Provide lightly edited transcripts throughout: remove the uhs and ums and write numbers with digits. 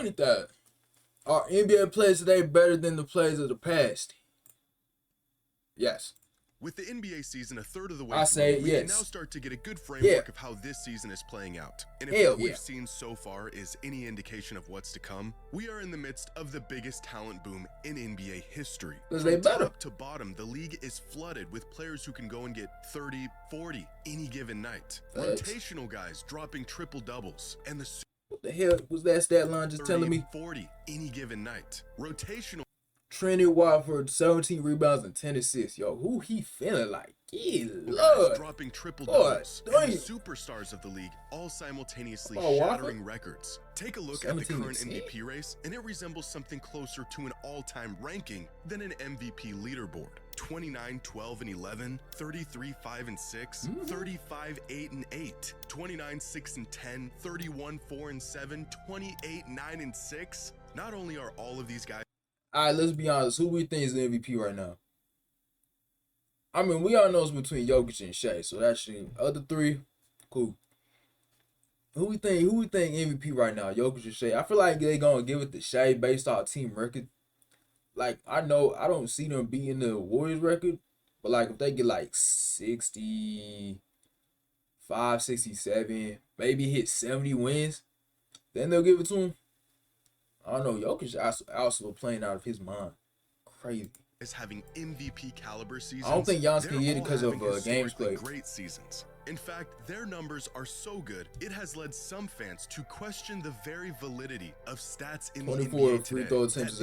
20,000. Are NBA players today better than the players of the past? Yes. With the NBA season a third of the way I say through, we can yes. now start to get a good framework of how this season is playing out. And if what we've seen so far is any indication of what's to come, we are in the midst of the biggest talent boom in NBA history. From top to bottom, the league is flooded with players who can go and get 30, 40 any given night. Rotational guys dropping triple doubles, and the what the hell was that stat line just telling me? 40 any given night. Rotational Trendy Watford, 17 rebounds and 10 assists. Yo, who he feeling like? Yeah, Lord. Dropping triple doubles. And the superstars of the league all simultaneously shattering records. Take a look at the current MVP race, and it resembles something closer to an all-time ranking than an MVP leaderboard. 29, 12, and 11, 33, 5, and 6, 35, 8, and 8, 29, 6, and 10, 31, 4, and 7, 28, 9, and 6. Not only are all of these guys... All right, let's be honest. Who we think is the MVP right now? I mean, we all know it's between Jokic and Shea, so that's the other three. Cool. Who we think MVP right now? Jokic or Shea? I feel like they gonna give it to Shea based off team record. Like, I know I don't see them beating the Warriors record, but like if they get like 65, 67, maybe hit 70 wins, then they'll give it to him. I don't know. Jokic also playing out of his mind. Crazy. Is having MVP caliber seasons. I don't think Giannis can get it because of games played. Great seasons. In fact, their numbers are so good, it has led some fans to question the very validity of stats in the NBA today.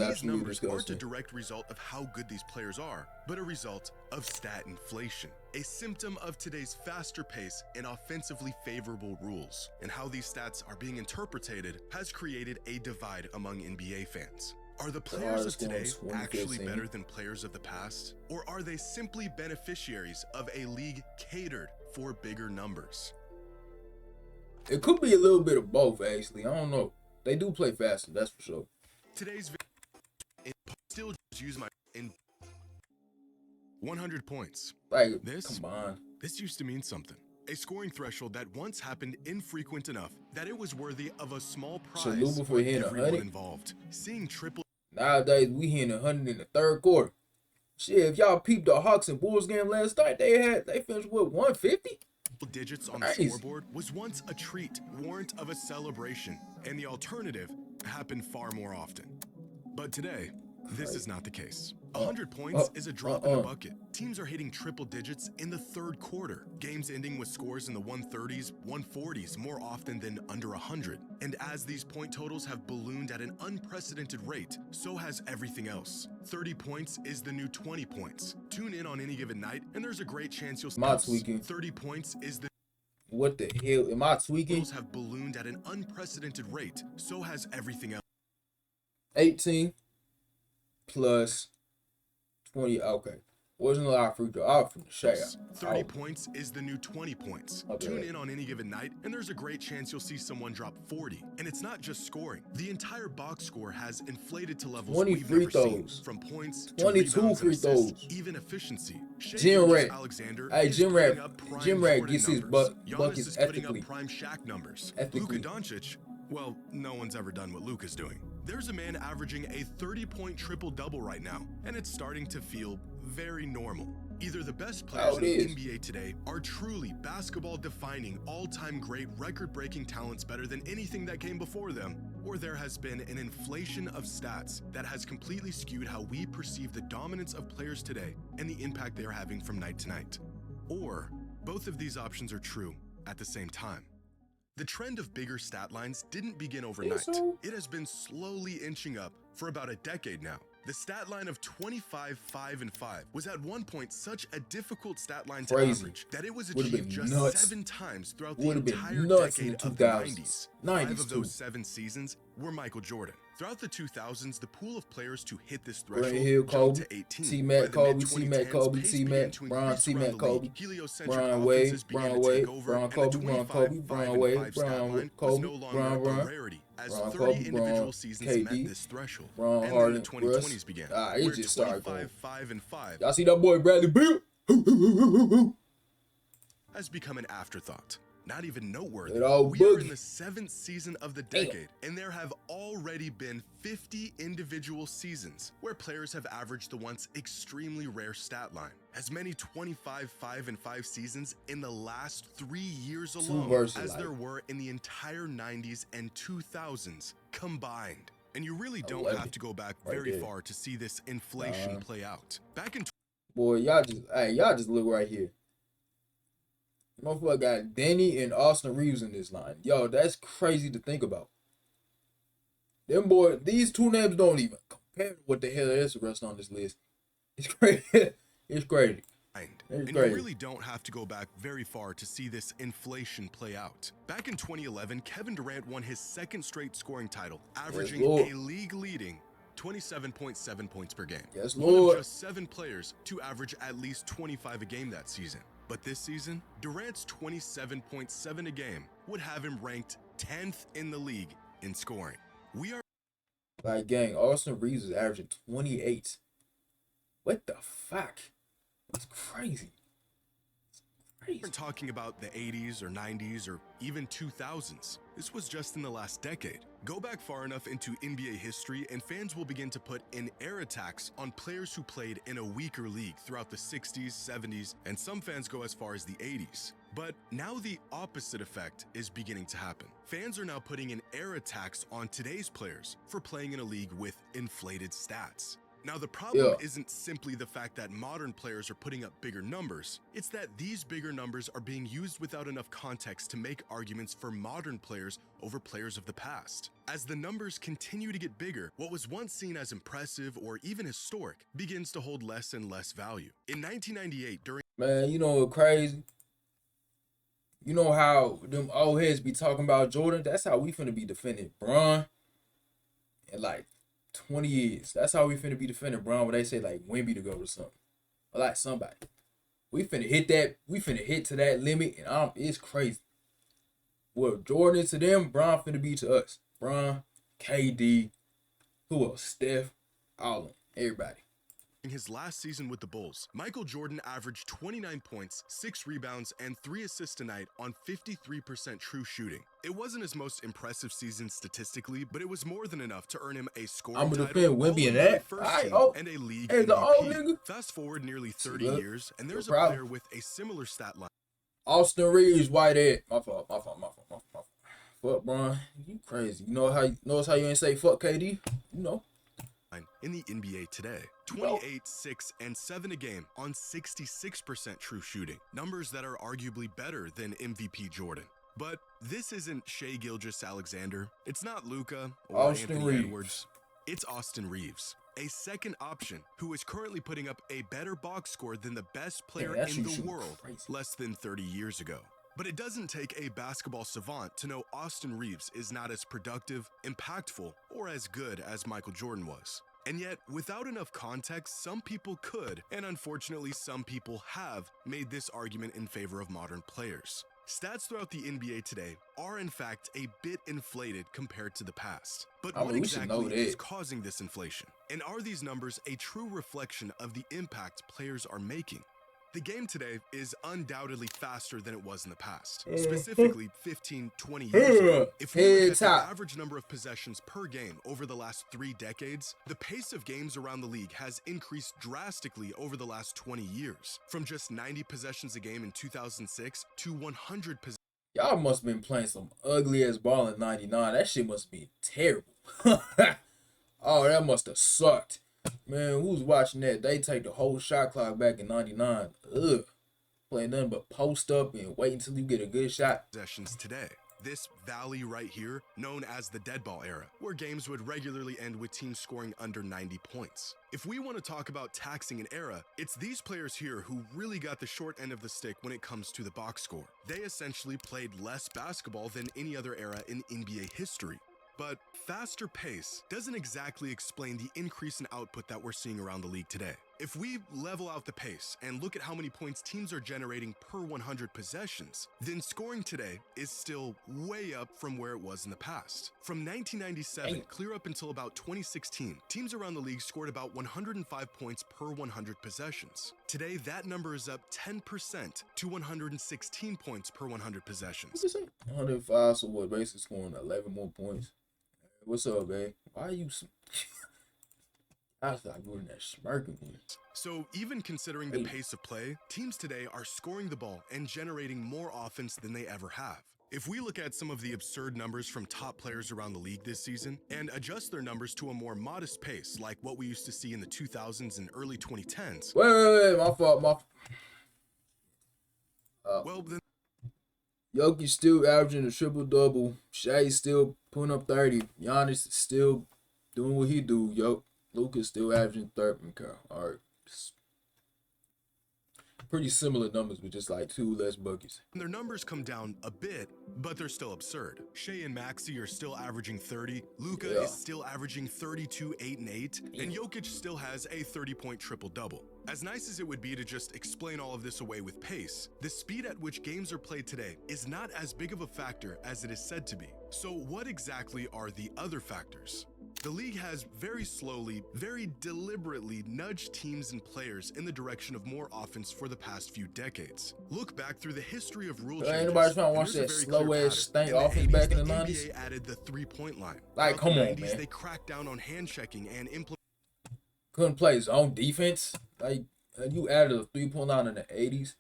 These numbers aren't a direct result of how good these players are, but a result of stat inflation, a symptom of today's faster pace and offensively favorable rules. And how these stats are being interpreted has created a divide among NBA fans. Are the players of today actually better than players of the past? Or are they simply beneficiaries of a league catered for bigger numbers? It could be a little bit of both, actually. I don't know. They do play faster, that's for sure. Today's video still use my in 100 points. Like, come on. This used to mean something. A scoring threshold that once happened infrequent enough that it was worthy of a small prize for everyone involved. Seeing triple. Nowadays, we hitting 100 in the third quarter. Shit, if y'all peeped the Hawks and Bulls game last night, they finished with 150. Digits on the scoreboard was once a treat, warrant of a celebration, and the alternative happened far more often. But today, this is not the case. 100 points is a drop in the bucket. Teams are hitting triple digits in the third quarter. Games ending with scores in the 130s, 140s more often than under 100. And as these point totals have ballooned at an unprecedented rate, so has everything else. 30 points is the new 20 points. Tune in on any given night, and there's a great chance you'll see 30 points is the... What the hell? Am I tweaking? Have ballooned at an unprecedented rate, so has everything else. 18 plus 20. Okay. Wasn't a lot of free throw. Out from the Shea. 30 points is the new 20 points. Tune in on any given night, and there's a great chance you'll see someone drop 40. And it's not just scoring. The entire box score has inflated to levels 20 we've free never throws. Seen, from points to 22 free throws. Even efficiency. Jim Rat. Hey, Jim Rat gets his buckets ethically. Prime Shaq numbers. Luka Doncic, well, no one's ever done what Luka's doing. There's a man averaging a 30-point triple-double right now, and it's starting to feel very normal. Either the best players in the NBA today are truly basketball-defining, all-time great, record-breaking talents better than anything that came before them, or there has been an inflation of stats that has completely skewed how we perceive the dominance of players today and the impact they are having from night to night. Or both of these options are true at the same time. The trend of bigger stat lines didn't begin overnight. It has been slowly inching up for about a decade now. The stat line of 25, 5, and 5 was at one point such a difficult stat line to average that it was achieved just 7 times throughout the entire decade of the 90s. 5 of those 7 seasons were Michael Jordan. Throughout the 2000s, the pool of players to hit this threshold jumped to 18. T-Mac Kobe, T-Mac Kobe, T-Mac, Bron, T-Mac Kobe, Bron Wade, Bron Wade, Bron Kobe, Bron Kobe, Bron Wade, Bron Kobe, Bron Bron. As 30 individual seasons met this threshold, and then the 2020s began, where 25, 5, and 5 y'all see that boy Bradley Beal? has become an afterthought. not even noteworthy. It all We are in boogie. the 7th season of the Damn. decade, and there have already been 50 individual seasons where players have averaged the once extremely rare stat line. As many 25 5-5 seasons in the last 3 years alone as there were in the entire 90s and 2000s combined. And you really don't have to go back very far to see this inflation play out. Back in boy, y'all just look right here. Motherfucker got Danny and Austin Reeves in this line. Yo, that's crazy to think about. Them boy, these two names don't even compare to what the hell is the rest on this list. It's crazy. It's crazy. And you really don't have to go back very far to see this inflation play out. Back in 2011, Kevin Durant won his second straight scoring title, averaging a league-leading 27.7 points per game. Yes, One Lord. of just 7 players to average at least 25 a game that season. But this season, Durant's 27.7 a game would have him ranked 10th in the league in scoring. We are like, gang, Austin Reeves is averaging 28. What the fuck? That's crazy. We're talking about the 80s or 90s or even 2000s. This was just in the last decade. Go back far enough into NBA history and fans will begin to put an air tax on players who played in a weaker league throughout the 60s, 70s, and some fans go as far as the 80s. But now the opposite effect is beginning to happen. Fans are now putting an air tax on today's players for playing in a league with inflated stats. Now, the problem isn't simply the fact that modern players are putting up bigger numbers. It's that these bigger numbers are being used without enough context to make arguments for modern players over players of the past. As the numbers continue to get bigger, what was once seen as impressive or even historic begins to hold less and less value. In 1998, during... Man, you know what crazy? You know how them old heads be talking about Jordan? That's how we finna be defending Bron in like 20 years. That's how we finna be defending Bron when they say like Wemby to go to something. Or like somebody. We finna hit that. We finna hit to that limit and it's crazy. What Jordan is to them, Bron finna be to us. Bron, KD, who else? Steph, all of them. Everybody. In his last season with the Bulls, Michael Jordan averaged 29 points, 6 rebounds, and 3 assists a night on 53% true shooting. It wasn't his most impressive season statistically, but it was more than enough to earn him a scoring title, Wemby in that. and a league hey, MVP. Fast forward nearly 30 years, and there's a player with a similar stat line. Austin Reeves, Whitehead. My fault. Fuck, Bron. You crazy. You know how you ain't say fuck KD? You know. In the NBA today, 28, 6, and 7 a game on 66% true shooting. Numbers that are arguably better than MVP Jordan. But this isn't Shai Gilgeous-Alexander. It's not Luka or Anthony Edwards. It's Austin Reeves, a second option who is currently putting up a better box score than the best player in the world less than 30 years ago. But it doesn't take a basketball savant to know Austin Reeves is not as productive, impactful, or as good as Michael Jordan was. And yet, without enough context, some people could, and unfortunately some people have, made this argument in favor of modern players. Stats throughout the NBA today are in fact a bit inflated compared to the past. But what exactly is causing this inflation? And are these numbers a true reflection of the impact players are making? The game today is undoubtedly faster than it was in the past, specifically 15, 20 years ago. If we look at the average number of possessions per game over the last 3 decades, the pace of games around the league has increased drastically over the last 20 years, from just 90 possessions a game in 2006 to 100 possessions. Y'all must have been playing some ugly ass ball in 99. That shit must be terrible. Oh, that must have sucked. Man, who's watching that? They take the whole shot clock back in 99. Ugh. Playing nothing but post up and wait until you get a good shot. Possessions today. This valley right here, known as the dead ball era, where games would regularly end with teams scoring under 90 points. If we want to talk about taxing an era, it's these players here who really got the short end of the stick when it comes to the box score. They essentially played less basketball than any other era in NBA history. But faster pace doesn't exactly explain the increase in output that we're seeing around the league today. If we level out the pace and look at how many points teams are generating per 100 possessions, then scoring today is still way up from where it was in the past. From 1997 clear up until about 2016, teams around the league scored about 105 points per 100 possessions. Today, that number is up 10% to 116 points per 100 possessions. 105, so what, basically scoring 11 more points. What's up, man? Why are you... I was like doing that smirking. So even considering the pace of play, teams today are scoring the ball and generating more offense than they ever have. If we look at some of the absurd numbers from top players around the league this season and adjust their numbers to a more modest pace like what we used to see in the 2000s and early 2010s. Wait, my fault. Well, then Jokic still averaging a triple-double. Shai still putting up 30. Giannis is still doing what he do. Luka's still averaging 30. Okay, all right. Pretty similar numbers, but just like 2 less buckets. Their numbers come down a bit, but they're still absurd. Shai and Maxey are still averaging 30. Luka is still averaging 32, 8, and 8. And Jokic still has a 30-point triple-double. As nice as it would be to just explain all of this away with pace, the speed at which games are played today is not as big of a factor as it is said to be. So what exactly are the other factors? The league has very slowly, very deliberately nudged teams and players in the direction of more offense for the past few decades. Look back through the history of rule changes. Ain't nobody trying to watch that slow-ass stank offense back in the 90s? NBA added the three-point line. Like, come on, man. They cracked down on hand checking and couldn't play his own defense. Like, you added a 3-point line in the 80s.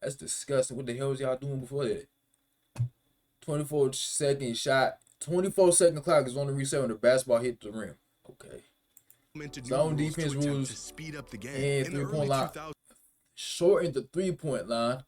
That's disgusting. What the hell was y'all doing before that? 24-second shot. 24-second clock is on the reset when the basketball hit the rim. Okay. Zone defense rules to speed up the game. and 3-point line. Shortened the 3-point line.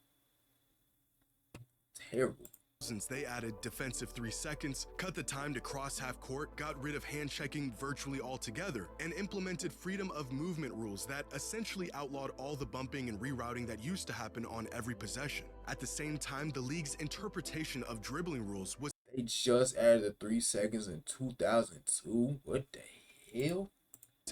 Terrible. Since they added defensive 3 seconds, cut the time to cross half court, got rid of hand checking virtually altogether, and implemented freedom of movement rules that essentially outlawed all the bumping and rerouting that used to happen on every possession. At the same time, the league's interpretation of dribbling rules was They just added the 3 seconds in 2002. What the hell?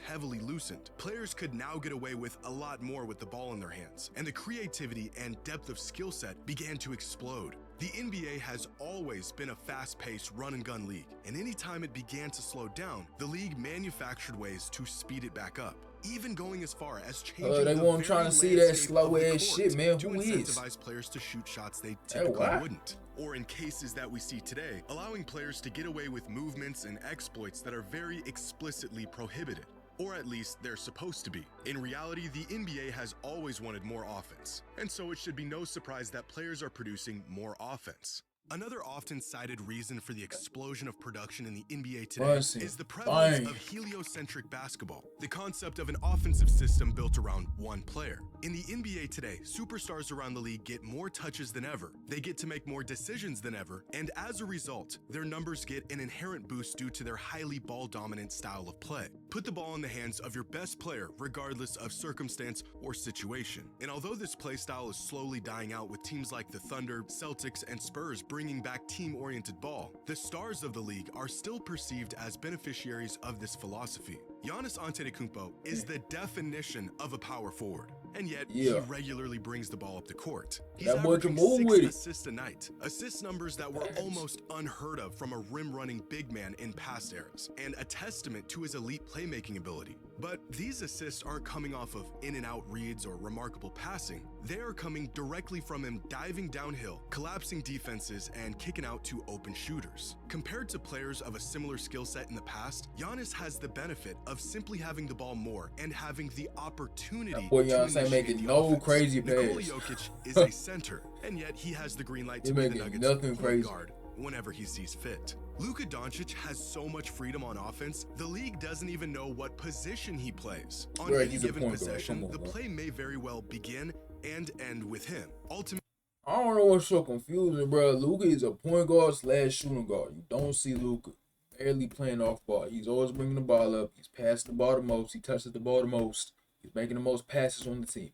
heavily loosened. Players could now get away with a lot more with the ball in their hands, and the creativity and depth of skill set began to explode. The NBA has always been a fast-paced run-and-gun league, and anytime it began to slow down, the league manufactured ways to speed it back up, even going as far as changing they weren't trying to see that slow ass shit, man. to Who is? incentivize players to shoot shots they typically wouldn't. Or in cases that we see today, allowing players to get away with movements and exploits that are very explicitly prohibited. Or at least they're supposed to be. In reality, the NBA has always wanted more offense, and so it should be no surprise that players are producing more offense. Another often cited reason for the explosion of production in the NBA today is the prevalence of heliocentric basketball, the concept of an offensive system built around one player. In the NBA today, superstars around the league get more touches than ever, they get to make more decisions than ever, and as a result, their numbers get an inherent boost due to their highly ball-dominant style of play. Put the ball in the hands of your best player regardless of circumstance or situation. And although this play style is slowly dying out with teams like the Thunder, Celtics, and Spurs bringing back team-oriented ball, the stars of the league are still perceived as beneficiaries of this philosophy. Giannis Antetokounmpo is the definition of a power forward, and yet he regularly brings the ball up the court. He's averaging 6 assists a night, assist numbers that were almost unheard of from a rim-running big man in past eras, and a testament to his elite playmaking ability. But these assists aren't coming off of in-and-out reads or remarkable passing. They are coming directly from him diving downhill, collapsing defenses, and kicking out to open shooters. Compared to players of a similar skill set in the past, Giannis has the benefit of simply having the ball more and having the opportunity to initiate making the no offense. crazy Nikola pass. Jokic is a center, and yet he has the green light to be the Nuggets' point guard whenever he sees fit. Luka Doncic has so much freedom on offense, the league doesn't even know what position he plays. On any given possession, the play may very well begin and end with him. Ultimately, I don't know what's so confusing, bro. Luka is a point guard / shooting guard. You don't see Luka barely playing off ball. He's always bringing the ball up. He's passing the ball the most. He touches the ball the most. He's making the most passes on the team.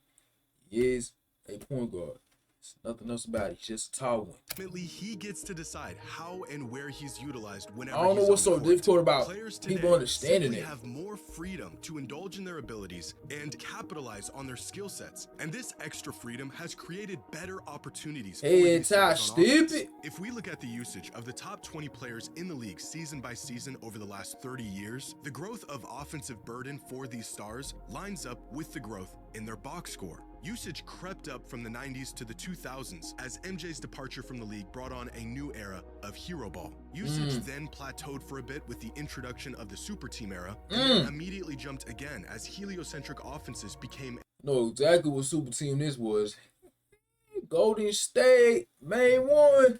He is a point guard. There's nothing else about it. He's just a tall one. Ultimately, he gets to decide how and where he's utilized whenever I don't know he's what's on so the court. difficult about Players people today understanding simply it. have more freedom to indulge in their abilities and capitalize on their skill sets. And this extra freedom has created better opportunities for Head these tie, stars on offense. stupid. If we look at the usage of the top 20 players in the league season by season over the last 30 years, the growth of offensive burden for these stars lines up with the growth in their box score. Usage crept up from the 90s to the 2000s as MJ's departure from the league brought on a new era of hero ball. Usage then plateaued for a bit with the introduction of the super team era, and then immediately jumped again as heliocentric offenses became. Know exactly what super team this was. Golden State, main one.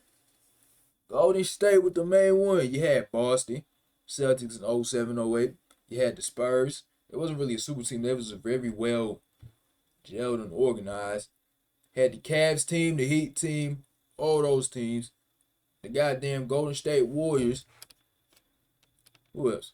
Golden State with the main one. You had Boston, Celtics in 07, 08. You had the Spurs. It wasn't really a super team. That was a very well gelled and organized. Had the Cavs team, the Heat team, all those teams. The goddamn Golden State Warriors. Who else?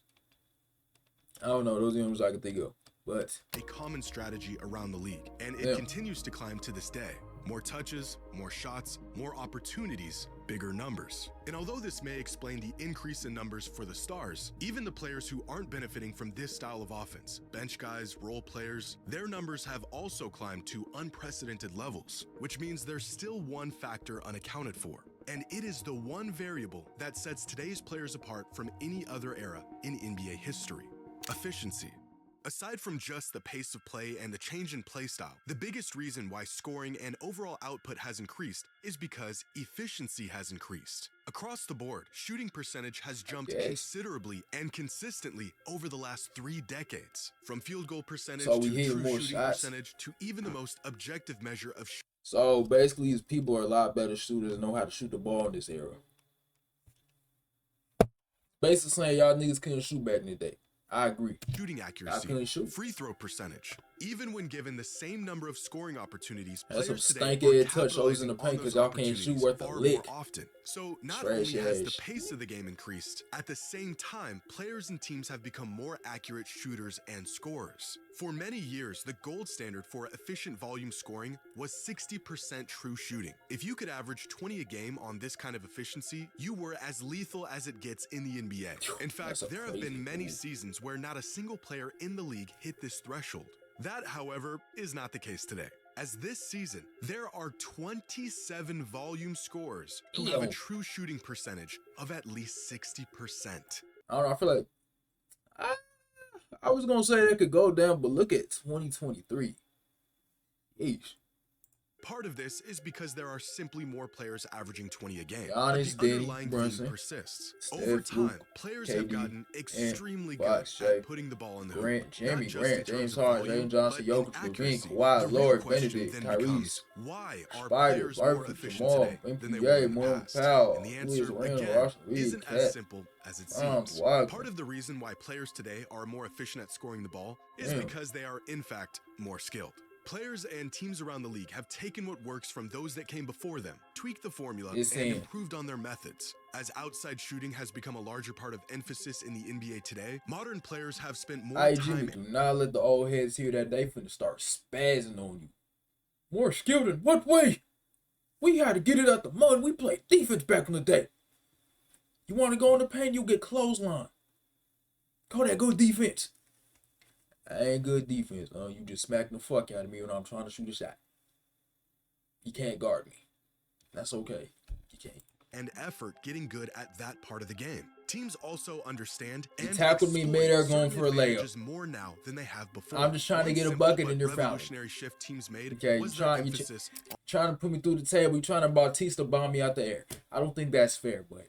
I don't know. Those are the ones I can think of. But a common strategy around the league, and it continues to climb to this day. More touches, more shots, more opportunities, bigger numbers. And although this may explain the increase in numbers for the stars, even the players who aren't benefiting from this style of offense, bench guys, role players, their numbers have also climbed to unprecedented levels, which means there's still one factor unaccounted for. And it is the one variable that sets today's players apart from any other era in NBA history: efficiency. Aside from just the pace of play and the change in play style, the biggest reason why scoring and overall output has increased is because efficiency has increased. Across the board, shooting percentage has jumped considerably and consistently over the last 3 decades. From field goal percentage to true shooting percentage to even the most objective measure of so basically, these people are a lot better shooters and know how to shoot the ball in this era. Basically saying y'all niggas couldn't shoot back in the day. I agree. Shooting accuracy, free throw percentage. Even when given the same number of scoring opportunities, players today are capitalizing on those opportunities far more often. So not only has the pace of the game increased, at the same time, players and teams have become more accurate shooters and scorers. For many years, the gold standard for efficient volume scoring was 60% true shooting. If you could average 20 a game on this kind of efficiency, you were as lethal as it gets in the NBA. In fact, there have been many seasons where not a single player in the league hit this threshold. That, however, is not the case today. As this season, there are 27 volume scorers who have a true shooting percentage of at least 60%. I don't know, I feel like I was gonna say that could go down, but look at 2023. Eesh. Part of this is because there are simply more players averaging 20 a game. Giannis, but the underlying theme persists. Over time, players have gotten extremely good at putting the ball in the hoop. Jeremy Grant, James Harden, James Johnson, Jokic, Levine, Kawhi, Lord, Benedict, Tyrese, why are Spider, players more Larkin, efficient Jamal, today than they were MPJ, in the Moore, past? Powell, And the answer, Randle, again, Russell, Reed, isn't Cat, as simple as it seems. Wagner. Part of the reason why players today are more efficient at scoring the ball is because they are, in fact, more skilled. Players and teams around the league have taken what works from those that came before them, tweaked the formula, and improved on their methods. As outside shooting has become a larger part of emphasis in the NBA today, modern players have spent more time. Jimmy, do not let the old heads hear that. They finna start spazzing on you. More skilled in what way? We had to get it out the mud. We played defense back in the day. You want to go in the paint, you get clothesline. Call that good defense. I ain't good defense. You just smack the fuck out of me when I'm trying to shoot a shot. You can't guard me. That's okay. You can't. And effort getting good at that part of the game. Teams also understand and tackled me mid-air going for a layup. More now than they have before. I'm just trying to get a bucket in your foul. Shift teams made okay, you're trying to put me through the table. You're trying to Bautista bomb me out the air. I don't think that's fair, but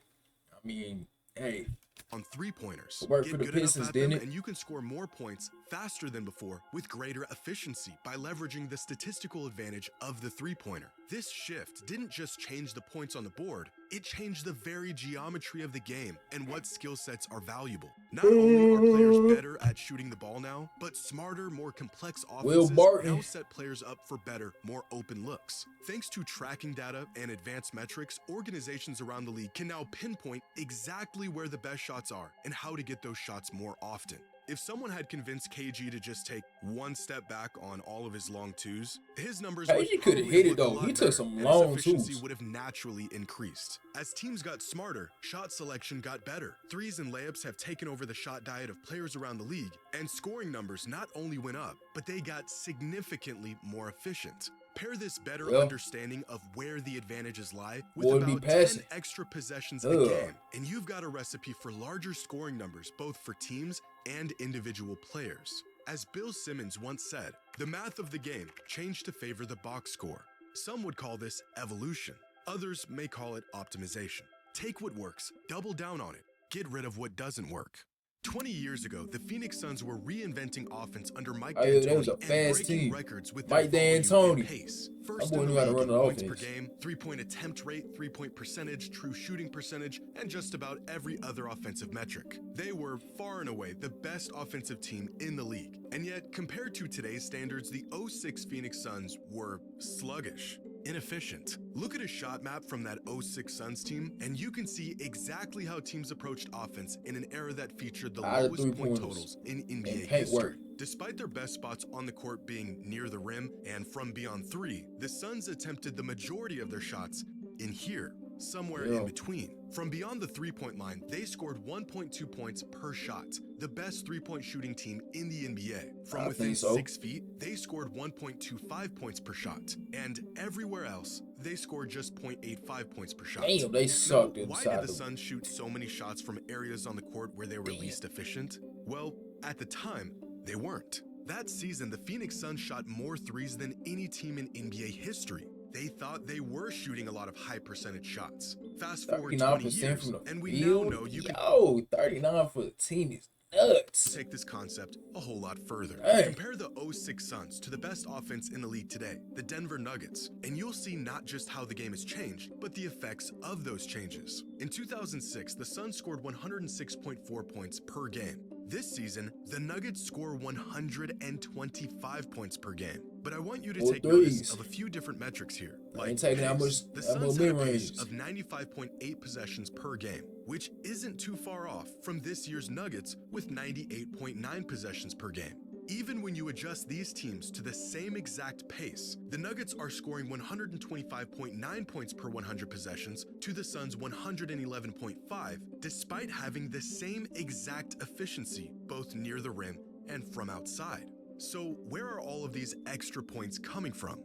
I mean, hey. On three-pointers, work for the Pistons, didn't it? And you can score more points faster than before with greater efficiency by leveraging the statistical advantage of the three-pointer. This shift didn't just change the points on the board, it changed the very geometry of the game and what skill sets are valuable. Not only are players better at shooting the ball now, but smarter, more complex offenses now set players up for better, more open looks. Thanks to tracking data and advanced metrics, organizations around the league can now pinpoint exactly where the best shots are and how to get those shots more often. If someone had convinced KG to just take one step back on all of his long twos, his numbers would KG could have probably hit it looked a though. lot He took better, some and his long efficiency twos. would have naturally increased. As teams got smarter, shot selection got better. Threes and layups have taken over the shot diet of players around the league, and scoring numbers not only went up, but they got significantly more efficient. Pair this better understanding of where the advantages lie with about 10 extra possessions a game, and you've got a recipe for larger scoring numbers both for teams and individual players. As Bill Simmons once said, the math of the game changed to favor the box score. Some would call this evolution. Others may call it optimization. Take what works, double down on it, get rid of what doesn't work. 20 years ago, the Phoenix Suns were reinventing offense under Mike D'Antoni and breaking records with their volume and pace. First in the league in points per game, three-point attempt rate, three-point percentage, true shooting percentage, and just about every other offensive metric. They were far and away the best offensive team in the league. And yet, compared to today's standards, the 06 Phoenix Suns were sluggish, inefficient. Look at a shot map from that 06 Suns team, and you can see exactly how teams approached offense in an era that featured the lowest point totals in NBA history. Despite their best spots on the court being near the rim and from beyond three, the Suns attempted the majority of their shots in here, somewhere in between. From beyond the three-point line, they scored 1.2 points per shot, the best three-point shooting team in the NBA. From within 6 feet, they scored 1.25 points per shot, and everywhere else, they scored just 0.85 points per shot. Damn, they sucked. Why did the Suns shoot so many shots from areas on the court where they were least efficient? Well, at the time, they weren't. That season, the Phoenix Suns shot more threes than any team in NBA history. They thought they were shooting a lot of high percentage shots. Fast forward 20 years, and we now know you can 39 for the team is nuts. Take this concept a whole lot further. Compare the 06 Suns to the best offense in the league today, the Denver Nuggets, and you'll see not just how the game has changed, but the effects of those changes. In 2006, the Suns scored 106.4 points per game. This season, the Nuggets score 125 points per game. But I want you to take notice of a few different metrics here. Like pace. The Suns had a pace of 95.8 possessions per game, which isn't too far off from this year's Nuggets with 98.9 possessions per game. Even when you adjust these teams to the same exact pace, the Nuggets are scoring 125.9 points per 100 possessions to the Suns' 111.5, despite having the same exact efficiency, both near the rim and from outside. So where are all of these extra points coming from?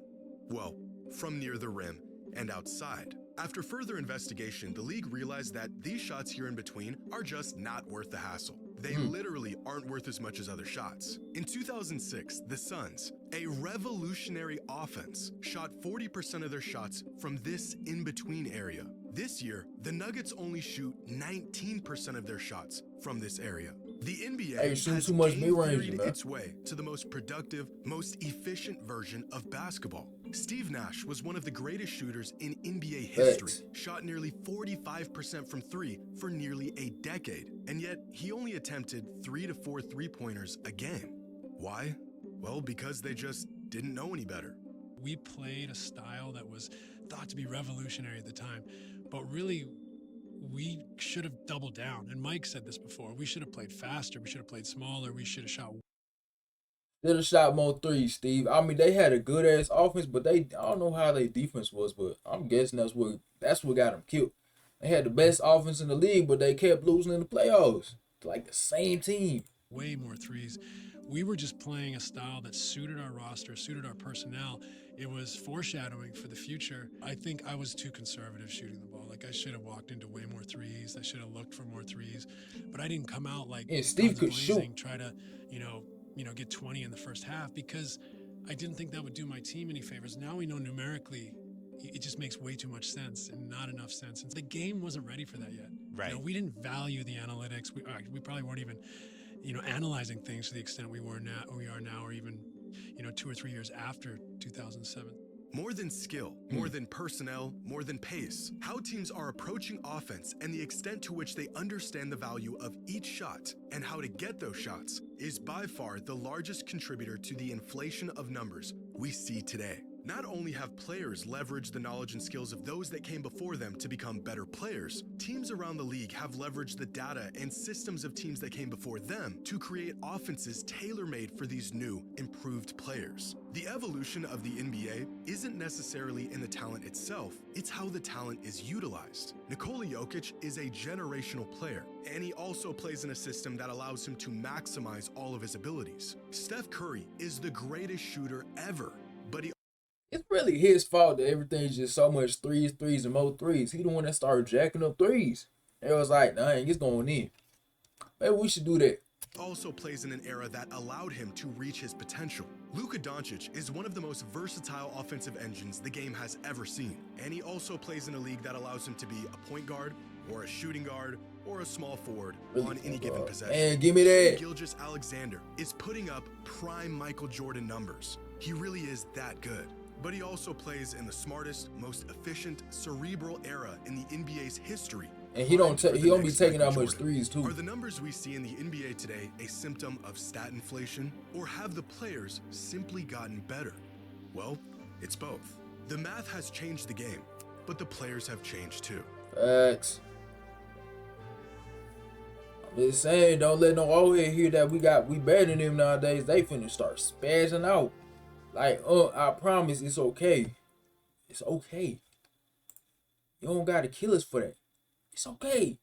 Well, from near the rim and outside. After further investigation, the league realized that these shots here in between are just not worth the hassle. They literally aren't worth as much as other shots. In 2006, the Suns, a revolutionary offense, shot 40% of their shots from this in-between area. This year, the Nuggets only shoot 19% of their shots from this area. The NBA has game-theoried its way to the most productive, most efficient version of basketball. Steve Nash was one of the greatest shooters in NBA history, shot nearly 45% from three for nearly a decade, and yet he only attempted 3 to 4 three-pointers a game. Why? Well, because they just didn't know any better. We played a style that was thought to be revolutionary at the time, but really we should have doubled down. And Mike said this before, we should have played faster, we should have played smaller, we should have shot more threes, Steve. I mean, they had a good ass offense, but I don't know how their defense was, but I'm guessing that's what got them killed. They had the best offense in the league, but they kept losing in the playoffs. Like the same team. Way more threes. We were just playing a style that suited our roster, suited our personnel. It was foreshadowing for the future. I think I was too conservative shooting the ball. Like I should have walked into way more threes. I should have looked for more threes, but I didn't come out like Steve could shoot. Try to, get 20 in the first half because I didn't think that would do my team any favors. Now we know numerically it just makes way too much sense and not enough sense. And the game wasn't ready for that yet. Right. We didn't value the analytics. We probably weren't even, analyzing things to the extent we are now, or even, 2 or 3 years after 2007. More than skill, more than personnel, more than pace, how teams are approaching offense and the extent to which they understand the value of each shot and how to get those shots is by far the largest contributor to the inflation of numbers we see today. Not only have players leveraged the knowledge and skills of those that came before them to become better players, teams around the league have leveraged the data and systems of teams that came before them to create offenses tailor-made for these new, improved players. The evolution of the NBA isn't necessarily in the talent itself, it's how the talent is utilized. Nikola Jokic is a generational player, and he also plays in a system that allows him to maximize all of his abilities. Steph Curry is the greatest shooter ever, but he It's really his fault that everything's just so much threes, and more threes. He the one that started jacking up threes. It was like, dang, it's going in. Maybe we should do that. also plays in an era that allowed him to reach his potential. Luka Doncic is one of the most versatile offensive engines the game has ever seen, and he also plays in a league that allows him to be a point guard, or a shooting guard, or a small forward on any given possession. And give me that. Gilgeous-Alexander is putting up prime Michael Jordan numbers. He really is that good. But he also plays in the smartest, most efficient, cerebral era in the NBA's history. And he don't be taking out much threes too. Are the numbers we see in the NBA today a symptom of stat inflation, or have the players simply gotten better? Well, it's both. The math has changed the game, but the players have changed too. Facts. I'm just saying, don't let no old head hear that we better than them nowadays. They finna start spazzing out. Like, I promise it's okay. It's okay. You don't gotta kill us for that. It's okay.